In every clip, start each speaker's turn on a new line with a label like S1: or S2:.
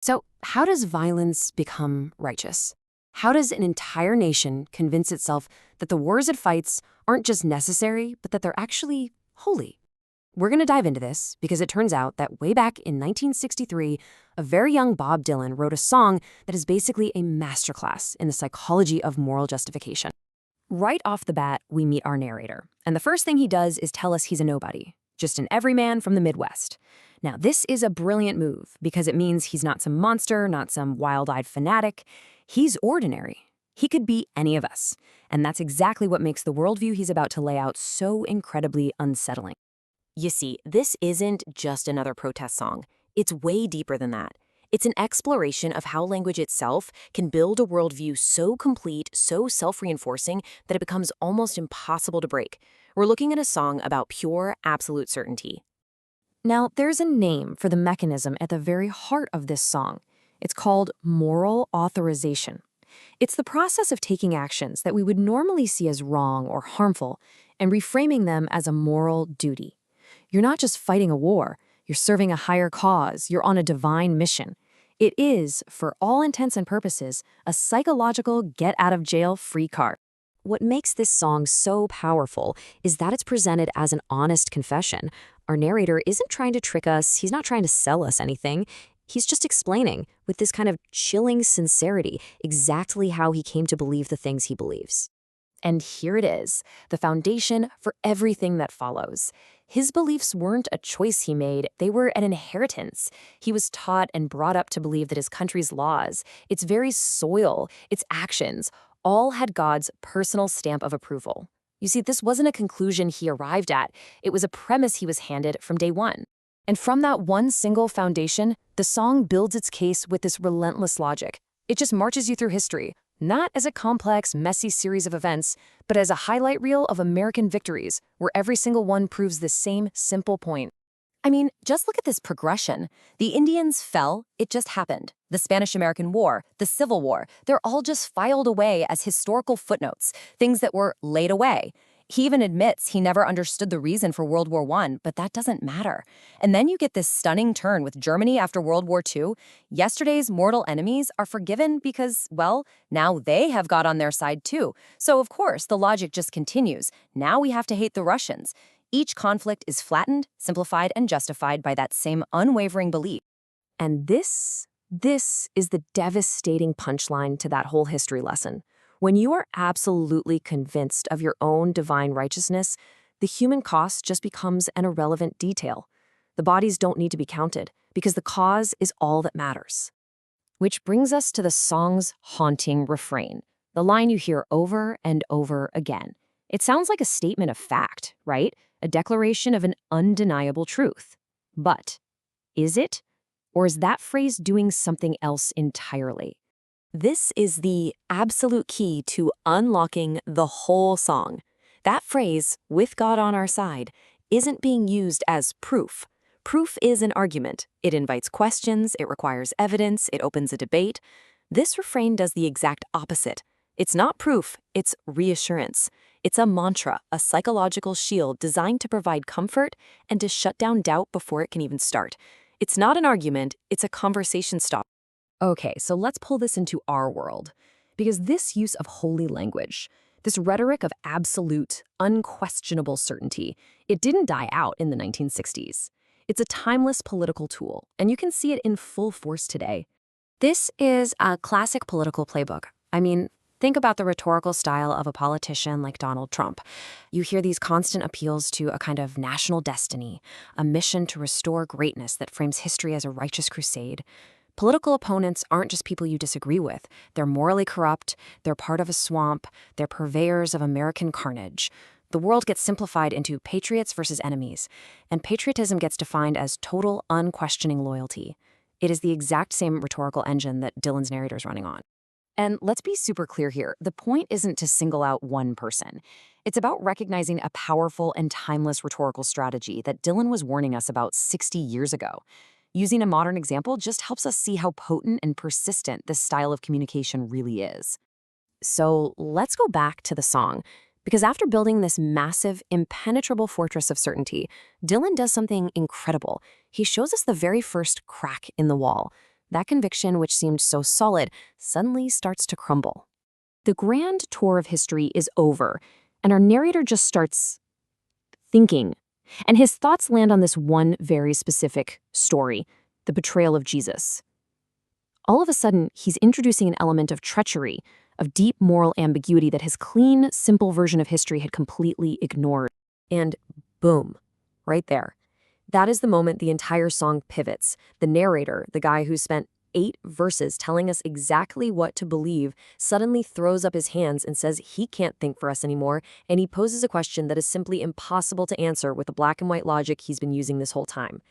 S1: So, how does violence become righteous? How does an entire nation convince itself that the wars it fights aren't just necessary, but that they're actually holy? We're going to dive into this because it turns out that way back in 1963, a very young Bob Dylan wrote a song that is basically a masterclass in the psychology of moral justification. Right off the bat, we meet our narrator, and the first thing he does is tell us he's a nobody, just an everyman from the Midwest. Now, this is a brilliant move because it means he's not some monster, not some wild-eyed fanatic. He's ordinary. He could be any of us, and that's exactly what makes the worldview he's about to lay out so incredibly unsettling.
S2: You see, this isn't just another protest song. It's way deeper than that. It's an exploration of how language itself can build a worldview so complete, so self-reinforcing, that it becomes almost impossible to break. We're looking at a song about pure, absolute certainty.
S1: Now, there's a name for the mechanism at the very heart of this song. It's called moral authorization. It's the process of taking actions that we would normally see as wrong or harmful and reframing them as a moral duty. You're not just fighting a war, you're serving a higher cause, you're on a divine mission. It is, for all intents and purposes, a psychological get-out-of-jail-free card. What makes this song so powerful is that it's presented as an honest confession. Our narrator isn't trying to trick us, he's not trying to sell us anything. He's just explaining, with this kind of chilling sincerity, exactly how he came to believe the things he believes. And here it is, the foundation for everything that follows. His beliefs weren't a choice he made, they were an inheritance. He was taught and brought up to believe that his country's laws, its very soil, its actions, all had God's personal stamp of approval. You see, this wasn't a conclusion he arrived at, it was a premise he was handed from day one. And from that one single foundation, the song builds its case with this relentless logic. It just marches you through history, not as a complex, messy series of events, but as a highlight reel of American victories, where every single one proves the same simple point. I mean, just look at this progression. The Indians fell, it just happened. The Spanish-American War, the Civil War, they're all just filed away as historical footnotes, things that were laid away. He even admits he never understood the reason for World War I, but that doesn't matter. And then you get this stunning turn with Germany after World War II. Yesterday's mortal enemies are forgiven because, well, now they have God on their side too. So of course, the logic just continues. Now we have to hate the Russians. Each conflict is flattened, simplified, and justified by that same unwavering belief. And this is the devastating punchline to that whole history lesson. When you are absolutely convinced of your own divine righteousness, the human cost just becomes an irrelevant detail. The bodies don't need to be counted, because the cause is all that matters. Which brings us to the song's haunting refrain, the line you hear over and over again. It sounds like a statement of fact, right? A declaration of an undeniable truth. But is it? Or is that phrase doing something else entirely? This is the absolute key to unlocking the whole song. That phrase, "with God on our side," isn't being used as proof. Proof is an argument. It invites questions, it requires evidence, it opens a debate. This refrain does the exact opposite. It's not proof, it's reassurance. It's a mantra, a psychological shield designed to provide comfort and to shut down doubt before it can even start. It's not an argument, it's a conversation stopper. Okay, so let's pull this into our world. Because this use of holy language, this rhetoric of absolute, unquestionable certainty, it didn't die out in the 1960s. It's a timeless political tool, and you can see it in full force today. This is a classic political playbook. I mean, think about the rhetorical style of a politician like Donald Trump. You hear these constant appeals to a kind of national destiny, a mission to restore greatness that frames history as a righteous crusade. Political opponents aren't just people you disagree with. They're morally corrupt, they're part of a swamp, they're purveyors of American carnage. The world gets simplified into patriots versus enemies, and patriotism gets defined as total, unquestioning loyalty. It is the exact same rhetorical engine that Dylan's narrator is running on. And let's be super clear here, the point isn't to single out one person. It's about recognizing a powerful and timeless rhetorical strategy that Dylan was warning us about 60 years ago. Using a modern example just helps us see how potent and persistent this style of communication really is. So let's go back to the song, because after building this massive, impenetrable fortress of certainty, Dylan does something incredible. He shows us the very first crack in the wall. That conviction, which seemed so solid, suddenly starts to crumble. The grand tour of history is over, and our narrator just starts thinking. And his thoughts land on this one very specific story, the betrayal of Jesus. All of a sudden, he's introducing an element of treachery, of deep moral ambiguity that his clean, simple version of history had completely ignored. And boom, right there. That is the moment the entire song pivots. The narrator, the guy who spent 8 verses telling us exactly what to believe, suddenly throws up his hands and says he can't think for us anymore, and he poses a question that is simply impossible to answer with the black and white logic he's been using this whole time.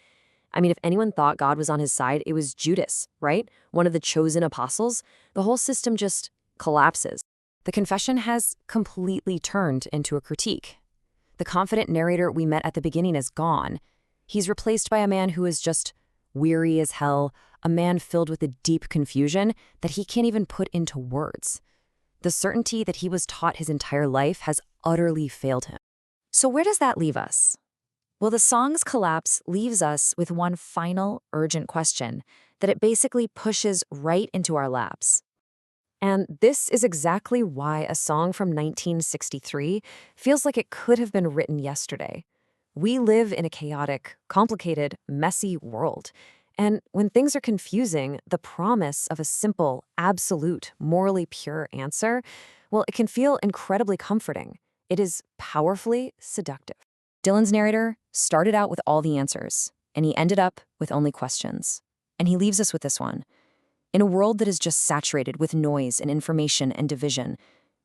S1: I mean, if anyone thought God was on his side, it was Judas, right? One of the chosen apostles. The whole system just collapses. The confession has completely turned into a critique. The confident narrator we met at the beginning is gone. He's replaced by a man who is just weary as hell, a man filled with a deep confusion that he can't even put into words. The certainty that he was taught his entire life has utterly failed him. So where does that leave us? Well, the song's collapse leaves us with one final urgent question that it basically pushes right into our laps. And this is exactly why a song from 1963 feels like it could have been written yesterday. We live in a chaotic, complicated, messy world. And when things are confusing, the promise of a simple, absolute, morally pure answer, well, it can feel incredibly comforting. It is powerfully seductive. Dylan's narrator started out with all the answers, and he ended up with only questions. And he leaves us with this one. In a world that is just saturated with noise and information and division,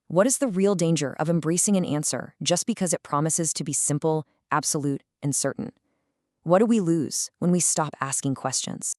S1: what is the real danger of embracing an answer just because it promises to be simple, absolute, and certain? What do we lose when we stop asking questions?